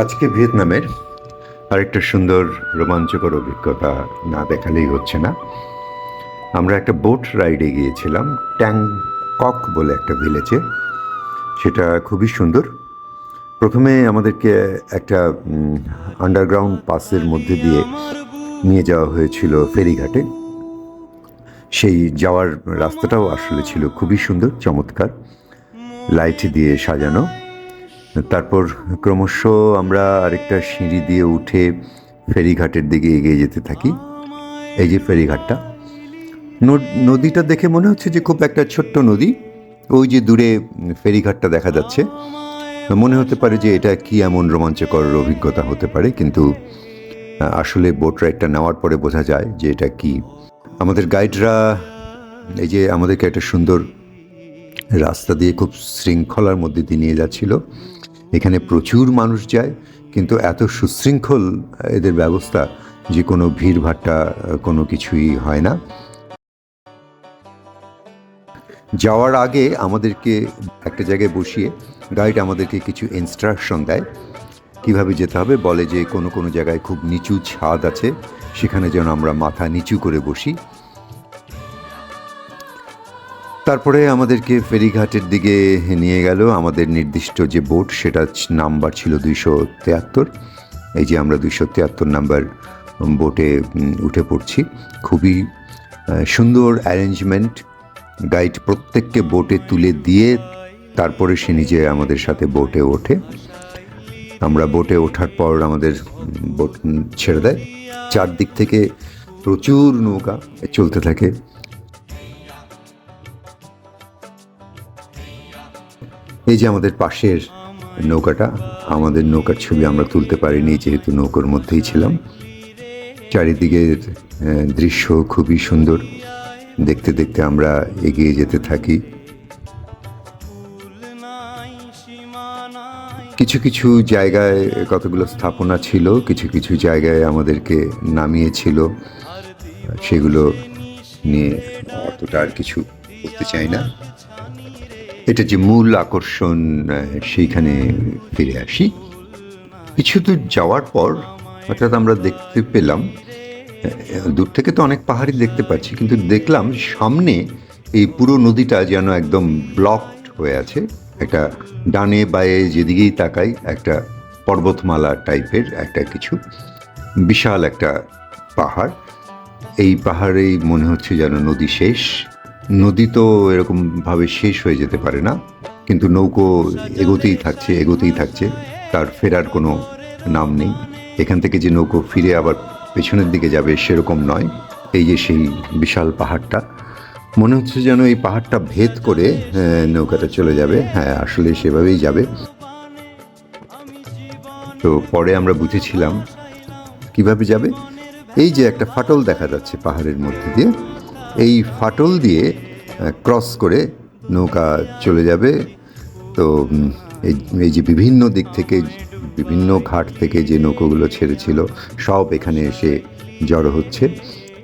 আজকে ভিয়েতনামের আরেকটা সুন্দর রোমাঞ্চকর অভিজ্ঞতা না দেখালেই হচ্ছে না। আমরা একটা বোট রাইডে গিয়েছিলাম ট্যাংকক বলে একটা ভিলেজে। সেটা খুবই সুন্দর। প্রথমে আমাদেরকে একটা আন্ডারগ্রাউন্ড পাসের মধ্যে দিয়ে নিয়ে যাওয়া হয়েছিল ফেরিঘাটে। সেই যাওয়ার রাস্তাটাও আসলে ছিল খুবই সুন্দর, চমৎকার, লাইট দিয়ে সাজানো। তারপর ক্রমশ আমরা আরেকটা সিঁড়ি দিয়ে উঠে ফেরিঘাটের দিকে এগিয়ে যেতে থাকি। এই যে ফেরিঘাটটা, নদীটা দেখে মনে হচ্ছে যে খুব একটা ছোট্ট নদী। ওই যে দূরে ফেরিঘাটটা দেখা যাচ্ছে, মনে হতে পারে যে এটা কি এমন রোমাঞ্চকর অভিজ্ঞতা হতে পারে, কিন্তু আসলে বোট রাইডটা নেওয়ার পরে বোঝা যায় যে এটা কি। আমাদের গাইডরা এই যে আমাদেরকে একটা সুন্দর রাস্তা দিয়ে খুব শৃঙ্খলার মধ্যে দিয়ে নিয়ে যাচ্ছিল। এখানে প্রচুর মানুষ যায়, কিন্তু এত সুশৃঙ্খল এদের ব্যবস্থা যে কোনো ভিড়ভাট্টা কোনো কিছুই হয় না। যাওয়ার আগে আমাদেরকে একটা জায়গায় বসিয়ে গাইড আমাদেরকে কিছু ইনস্ট্রাকশন দেয় কিভাবে যেতে হবে। বলে যে কোনো কোনো জায়গায় খুব নিচু ছাদ আছে, সেখানে যেন আমরা মাথা নিচু করে বসি। তারপরে আমাদেরকে ফেরিঘাটের দিকে নিয়ে গেল। আমাদের নির্দিষ্ট যে বোট, সেটা নাম্বার ছিল 273। এই যে আমরা 273 নাম্বার বোটে উঠে পড়ছি। খুবই সুন্দর অ্যারেঞ্জমেন্ট। গাইড প্রত্যেককে বোটে তুলে দিয়ে তারপরে সে নিজে আমাদের সাথে বোটে ওঠে। আমরা বোটে ওঠার পর আমাদের বোট ছেড়ে দেয়। চারদিক থেকে প্রচুর নৌকা চলতে থাকে। এই যে আমাদের পাশের নৌকাটা, আমাদের নৌকার ছবি আমরা তুলতে পারিনি যেহেতু নৌকার মধ্যেই ছিলাম। চারিদিকের দৃশ্য খুবই সুন্দর। দেখতে দেখতে আমরা এগিয়ে যেতে থাকি। কিছু কিছু জায়গায় কতগুলো স্থাপনা ছিল, কিছু কিছু জায়গায় আমাদেরকে নামিয়েছিল। সেগুলো নিয়ে অতটা আর কিছু বলতে চাই না। এটা যে মূল আকর্ষণ, সেইখানে ফিরে আসি। কিছু দূর যাওয়ার পর হঠাৎ আমরা দেখতে পেলাম, দূর থেকে তো অনেক পাহাড়ই দেখতে পাচ্ছি, কিন্তু দেখলাম সামনে এই পুরো নদীটা যেন একদম ব্লকড হয়ে আছে। একটা ডানে বায়ে যেদিকেই তাকাই একটা পর্বতমালা টাইপের একটা কিছু, বিশাল একটা পাহাড়। এই পাহাড়েই মনে হচ্ছে যেন নদী শেষ। নদী তো এরকমভাবে শেষ হয়ে যেতে পারে না, কিন্তু নৌকো এগোতেই থাকছে এগোতেই থাকছে, তার ফেরার কোনো নাম নেই। এখান থেকে যে নৌকো ফিরে আবার পেছনের দিকে যাবে সেরকম নয়। এই যে সেই বিশাল পাহাড়টা, মনে হচ্ছে যেন এই পাহাড়টা ভেদ করে নৌকাটা চলে যাবে। হ্যাঁ, আসলে সেভাবেই যাবে। তো পরে আমরা বুঝেছিলাম কিভাবে যাবে। এই যে একটা ফাটল দেখা যাচ্ছে পাহাড়ের মধ্যে দিয়ে, এই ফাটল দিয়ে ক্রস করে নৌকা চলে যাবে। তো এই যে বিভিন্ন দিক থেকে, বিভিন্ন ঘাট থেকে যে নৌকোগুলো ছেড়েছিল সব এখানে এসে জড়ো হচ্ছে।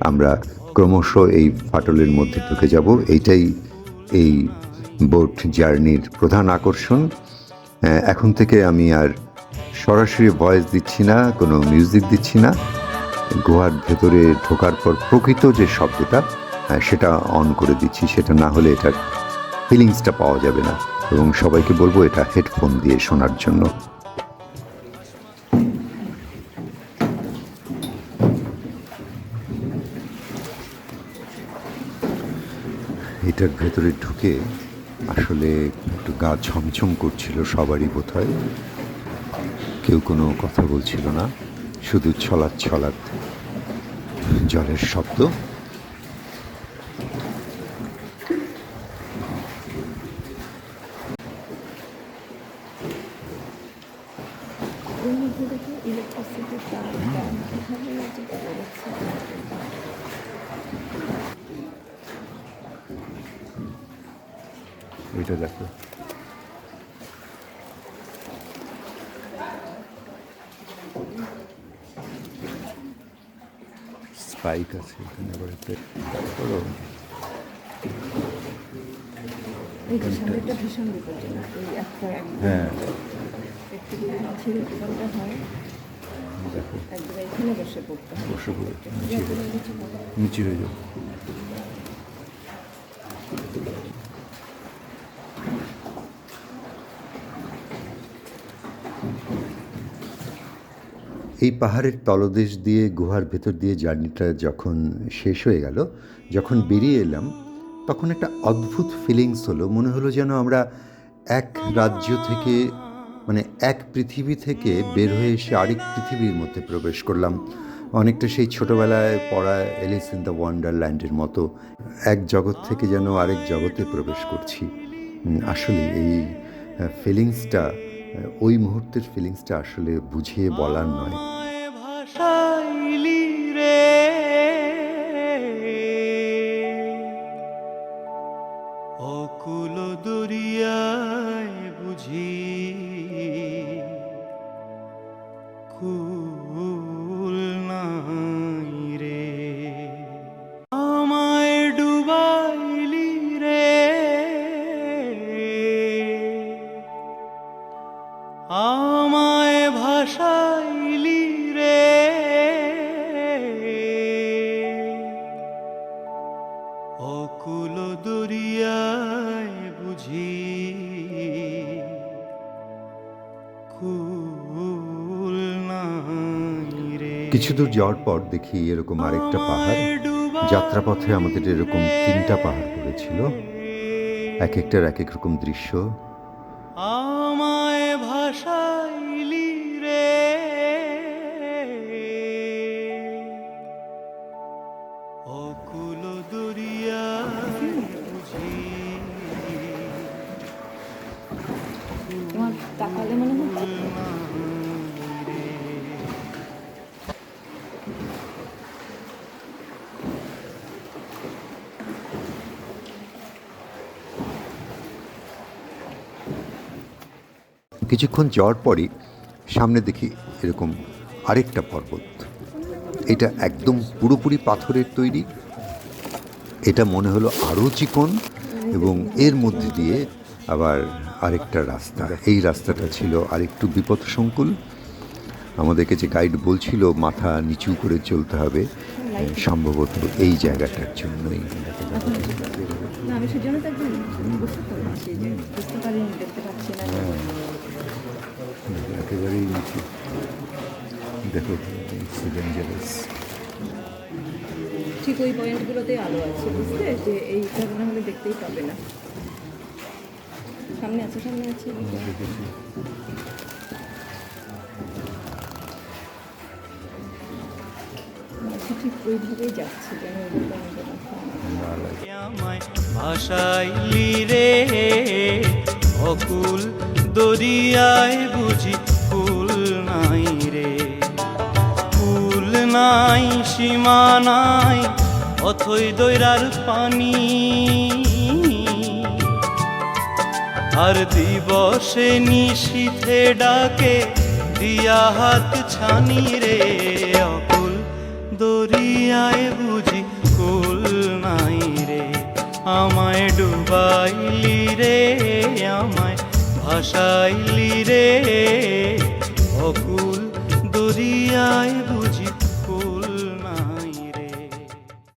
আমরা ক্রমশ এই ফাটলের মধ্যে ঢুকে যাব। এইটাই এই বোট জার্নির প্রধান আকর্ষণ। এখন থেকে আমি আর সরাসরি ভয়েস দিচ্ছি না, কোনো মিউজিক দিচ্ছি না। গুহার ভেতরে ঢোকার পর প্রকৃত যে শব্দটা, সেটা অন করে দিচ্ছি। সেটা না হলে এটার ফিলিংসটা পাওয়া যাবে না, এবং সবাইকে বলবো এটা হেডফোন দিয়ে শোনার জন্য। এটার ভেতরে ঢুকে আসলে একটু গা ছমছম করছিল সবারই বোধহয়। কেউ কোনো কথা বলছিল না, শুধু ছলাৎ ছলাৎ জলের শব্দ। এটা দেখো, স্পাইক আছে এখানে আবার একটা। তারপরও হ্যাঁ, মাছের দোকানটা হয় দেখো একদম এখানে বসে পড়তে হয়। বসে পড়ে নিচে নিচে হয়ে যাও। এই পাহাড়ের তলদেশ দিয়ে গুহার ভেতর দিয়ে জার্নিটা যখন শেষ হয়ে গেল, যখন বেরিয়ে এলাম, তখন একটা অদ্ভুত ফিলিংস হলো। মনে হলো যেন আমরা এক রাজ্য থেকে, মানে এক পৃথিবী থেকে বের হয়ে এসে আরেক পৃথিবীর মধ্যে প্রবেশ করলাম। অনেকটা সেই ছোটোবেলায় পড়া এলিস ইন দ্য ওয়ান্ডারল্যান্ডের মতো এক জগৎ থেকে যেন আরেক জগতে প্রবেশ করছি। আসলে এই ফিলিংসটা, ওই মুহূর্তের ফিলিংসটা আসলে বুঝিয়ে বলার নয়। ভাষাইলি রে অকুল দরিয়ায় বুঝি কুল নাই রে, আমায় ডুবাইলি রে আমায় ভাষাইলি রে অকুল দরিয়ায় বুঝি কুল নাই রে। কিছু দূর যাওয়ার পর দেখি এরকম আরেকটা পাহাড়। যাত্রাপথে আমাদের এরকম 3টা পাহাড় পড়েছিল, এক একটার এক এক রকম দৃশ্য। আমায় ভাষাইলি রে অকুল দরিয়ায় বুঝি তোমার তাকালে মনে হচ্ছে কিছুক্ষণ যাওয়ার পরই সামনে দেখি এরকম আরেকটা পর্বত। এটা একদম পুরোপুরি পাথরের তৈরি। এটা মনে হলো আরও চিকন, এবং এর মধ্যে দিয়ে আবার আরেকটা রাস্তা। এই রাস্তাটা ছিল আরেকটু বিপদসংকুল। আমাদেরকে যে গাইড বলছিল মাথা নিচু করে চলতে হবে, সম্ভবত এই জায়গাটার জন্যই। না, আমি সেজন্য তো একদম বুঝতে পারছি যে বুঝতে পারিনি, দেখতে পাচ্ছি না। একেবারেই নিচু, দেখো ডেঞ্জারাস। ঠিক ওই পয়েন্টগুলোতেই আলো আছে, বুঝতে যে এই কারণে হলে দেখতেই পাবে না। সামনে আছে, সামনে আছে। ঠিক ওইভাবেই যাচ্ছে যেন আমায় ভাষাইলি রে অকুল দরিয়ায় বুঝি কুল নাই রে, কুল নাই সীমা নাই অথই দৈরার পানি, আর দিবসে নিশীথে ডাকে দিয়া হাত ছানি রে অকুল দরিয়ায় বুঝি কুল নাই রে, আমায় ডুবাইলি রে আমায় ভাষাইলি রে অকুল দরিয়ায়